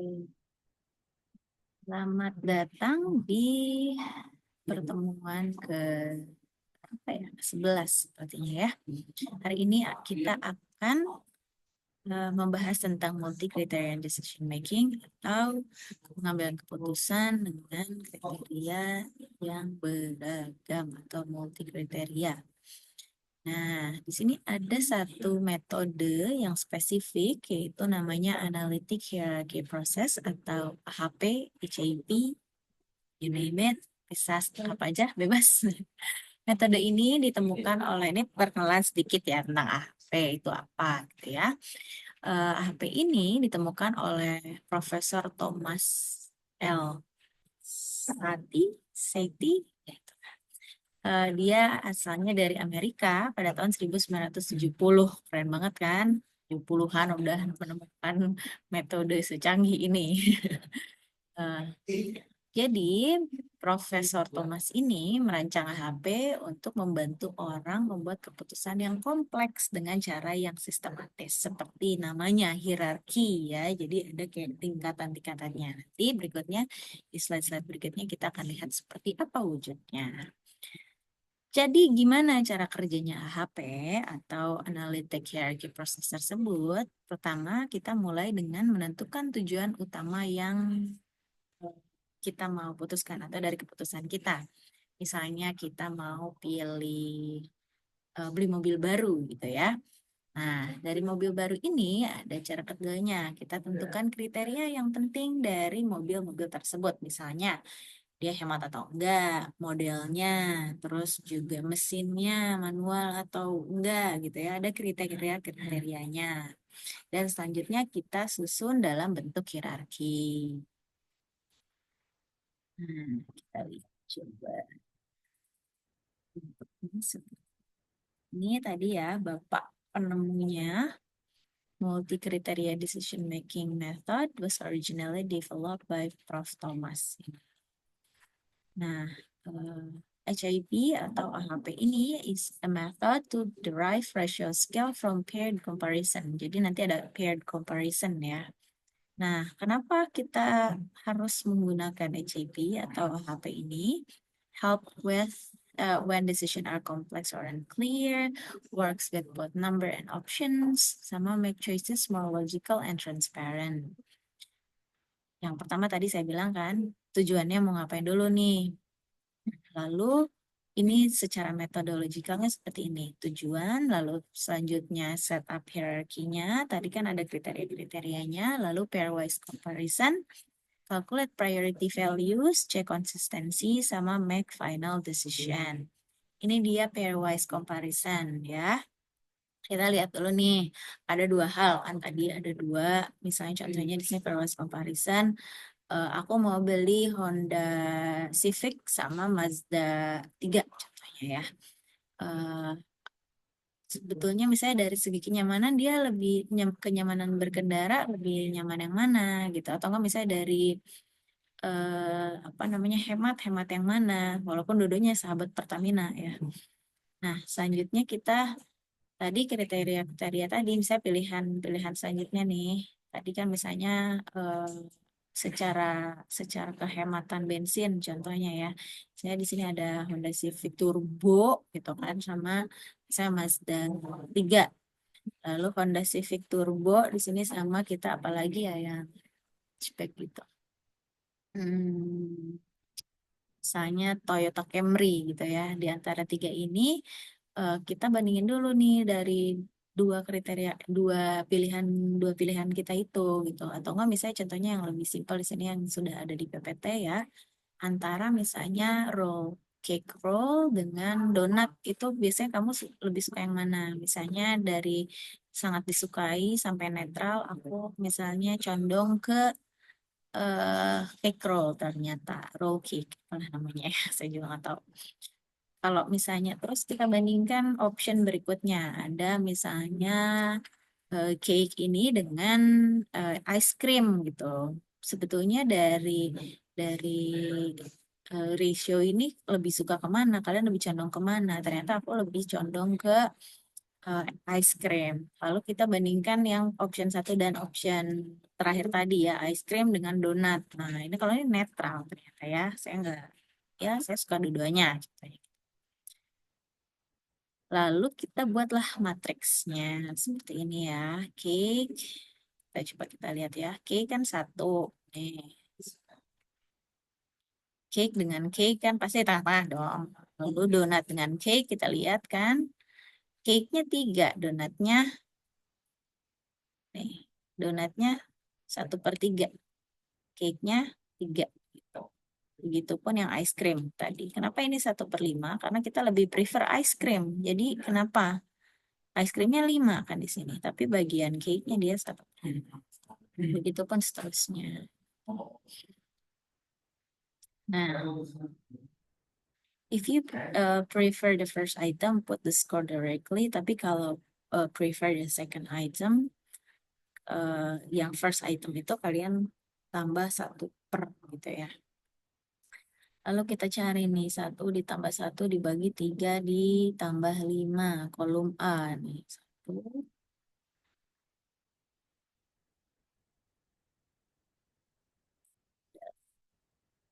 Oke. Selamat datang di pertemuan ke apa ya, 11 sepertinya ya. Hari ini kita akan membahas tentang multi criterion decision making atau pengambilan keputusan dengan kriteria yang beragam atau multi kriteria. Nah, di sini ada satu metode yang spesifik, yaitu namanya Analytic Hierarchy Process atau AHP, HAP, you name it, bisa apa aja, bebas. Metode ini ditemukan oleh, ini perkenalan sedikit ya tentang AHP itu apa gitu ya. AHP ini ditemukan oleh Profesor Thomas L. Seti, ya, dia asalnya dari Amerika pada tahun 1970. Keren banget kan? 70-an udah menemukan metode secanggih ini. Eh, jadi, Profesor Thomas ini merancang AHP untuk membantu orang membuat keputusan yang kompleks dengan cara yang sistematis, seperti namanya hierarki ya. Jadi ada kayak tingkatan-tingkatannya. Nanti berikutnya, di slide-slide berikutnya kita akan lihat seperti apa wujudnya. Jadi gimana cara kerjanya AHP atau Analytic Hierarchy Process tersebut? Pertama, kita mulai dengan menentukan tujuan utama yang kita mau putuskan atau dari keputusan kita. Misalnya kita mau pilih beli mobil baru gitu ya. Nah, dari mobil baru ini ada cara kerjanya. Kita tentukan kriteria yang penting dari mobil-mobil tersebut. Misalnya, dia hemat atau enggak, modelnya, terus juga mesinnya manual atau enggak gitu ya. Ada kriteria-kriterianya. Dan selanjutnya kita susun dalam bentuk hierarki. Kita lihat coba. Ini tadi ya, Bapak penemunya. Multi-criteria decision making method was originally developed by Prof. Thomas. Nah, HIP atau AHP ini is a method to derive ratio scale from paired comparison. Jadi nanti ada paired comparison ya. Nah, kenapa kita harus menggunakan HIP atau AHP ini? Help with when decision are complex or unclear, works with both number and options, sama make choices more logical and transparent. Yang pertama tadi saya bilang kan, tujuannya mau ngapain dulu nih. Lalu ini secara metodologikalnya seperti ini. Tujuan, lalu selanjutnya setup hierarkinya. Tadi kan ada kriteria-kriterianya, lalu pairwise comparison, calculate priority values, cek konsistensi, sama make final decision. Ini dia pairwise comparison ya. Kita lihat dulu nih, ada dua hal kan tadi ada dua, misalnya contohnya di sini pairwise comparison. Aku mau beli Honda Civic sama Mazda 3 contohnya ya. Eh, Sebetulnya misalnya dari segi kenyamanan dia lebih kenyamanan berkendara lebih nyaman yang mana gitu, atau enggak misalnya dari apa namanya hemat yang mana, walaupun dua-duanya sahabat Pertamina ya. Nah, selanjutnya kita tadi kriteria-kriteria tadi misalnya pilihan selanjutnya nih. Tadi kan misalnya secara secara kehematan bensin contohnya ya. Saya di sini ada Honda Civic Turbo gitu kan sama saya Mazda 3. Lalu Honda Civic Turbo di sini sama kita apalagi ya yang spek gitu. Hmm, Misalnya Toyota Camry gitu ya. Di antara tiga ini kita bandingin dulu nih dari dua kriteria dua pilihan kita itu gitu. Atau enggak misalnya contohnya yang lebih simpel di sini yang sudah ada di PPT ya, antara misalnya cake roll dengan donat, itu biasanya kamu lebih suka yang mana? Misalnya dari sangat disukai sampai netral, aku misalnya condong ke cake roll, ternyata roll cake apa namanya ya, saya juga nggak tahu. Kalau misalnya terus kita bandingkan option berikutnya, ada misalnya cake ini dengan ice cream gitu. Sebetulnya dari ratio ini lebih suka kemana? Kalian lebih condong kemana? Ternyata aku lebih condong ke ice cream. Lalu kita bandingkan yang option satu dan option terakhir tadi ya, ice cream dengan donat. Nah, ini kalau ini netral ternyata ya. Saya enggak, ya saya suka dua-duanya. Contohnya. Lalu kita buatlah matriksnya seperti ini ya. Cake, kita coba kita lihat ya. Cake kan satu. Nih, cake dengan cake kan pasti tambah dong. Lalu donat dengan cake kita lihat kan. Cake-nya tiga, donatnya nih, donatnya 1/3, cake-nya 3 gitu. Begitupun yang ice cream tadi. Kenapa ini 1/5? Karena kita lebih prefer ice cream. Jadi kenapa? Ice creamnya 5 kan di sini, tapi bagian cake-nya dia 1/5. Begitupun seterusnya. Nah, if you prefer the first item, put the score directly. Tapi kalau prefer the second item, yang first item itu kalian tambah 1 per gitu ya. Lalu kita cari nih 1 ditambah 1 dibagi 3 ditambah 5 kolom A nih 1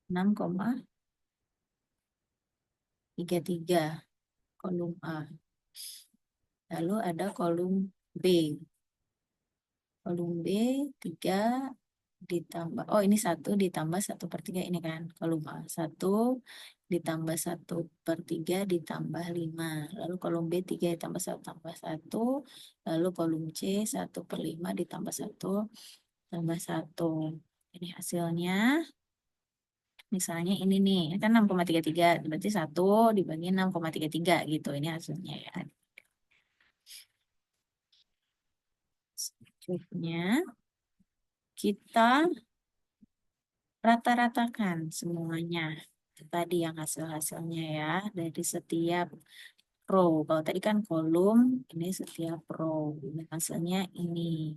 6,33 kolom A. Lalu ada kolom B. Kolom B 3 ditambah, oh ini 1 ditambah 1/3 ini kan kolom A 1 ditambah 1/3 ditambah 5, lalu kolom B 3 ditambah 1 tambah 1, lalu kolom C 1/5 ditambah 1 tambah 1. Ini hasilnya misalnya ini nih, ini kan 6,33 berarti 1 dibagi 6,33 gitu, ini hasilnya ya. Selanjutnya kita rata-ratakan semuanya. Itu tadi yang hasil-hasilnya ya dari setiap row. Kalau tadi kan kolom, ini setiap row. Ini hasilnya ini.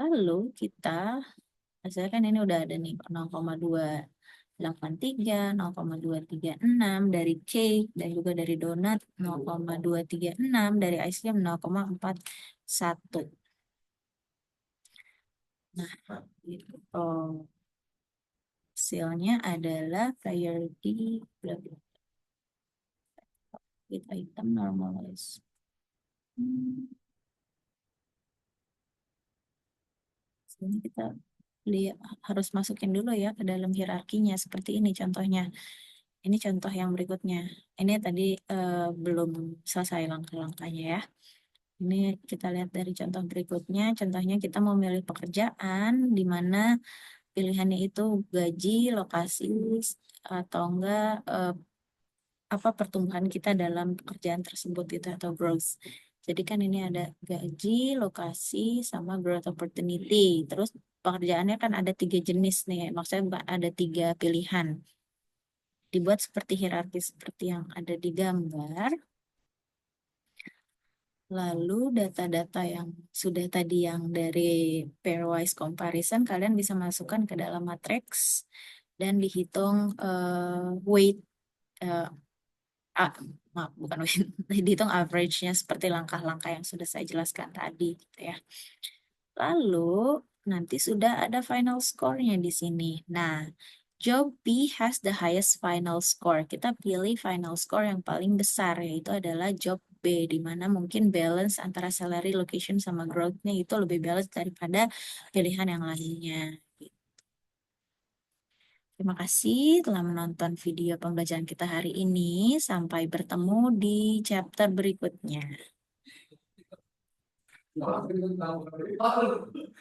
Lalu kita hasilnya kan ini udah ada nih 0,283, 0,236 dari cake dan juga dari donat, 0,236 dari ice cream, 0,41. Nah, gitu. Oh, hasilnya adalah priority bla bla with item normalize. Ini kita lihat harus masukin dulu ya ke dalam hierarkinya seperti ini contohnya. Ini contoh yang berikutnya. Ini tadi belum selesai langkah-langkahnya ya. Ini kita lihat dari contoh berikutnya. Contohnya kita mau memilih pekerjaan di mana pilihannya itu gaji, lokasi, atau enggak apa pertumbuhan kita dalam pekerjaan tersebut itu atau growth. Jadi kan ini ada gaji, lokasi, sama growth opportunity. Terus pekerjaannya kan ada 3 jenis nih, maksudnya bukan ada 3 pilihan. Dibuat seperti hierarki seperti yang ada di gambar. Lalu data-data yang sudah tadi yang dari pairwise comparison kalian bisa masukkan ke dalam matriks dan dihitung weight eh, ah, maaf bukan weight, dihitung average-nya seperti langkah-langkah yang sudah saya jelaskan tadi gitu ya. Lalu nanti sudah ada final score-nya di sini. Nah, job B has the highest final score. Kita pilih final score yang paling besar, yaitu adalah job B, di mana mungkin balance antara salary, location, sama growth-nya itu lebih balance daripada pilihan yang lainnya. Terima kasih telah menonton video pembelajaran kita hari ini. Sampai bertemu di chapter berikutnya.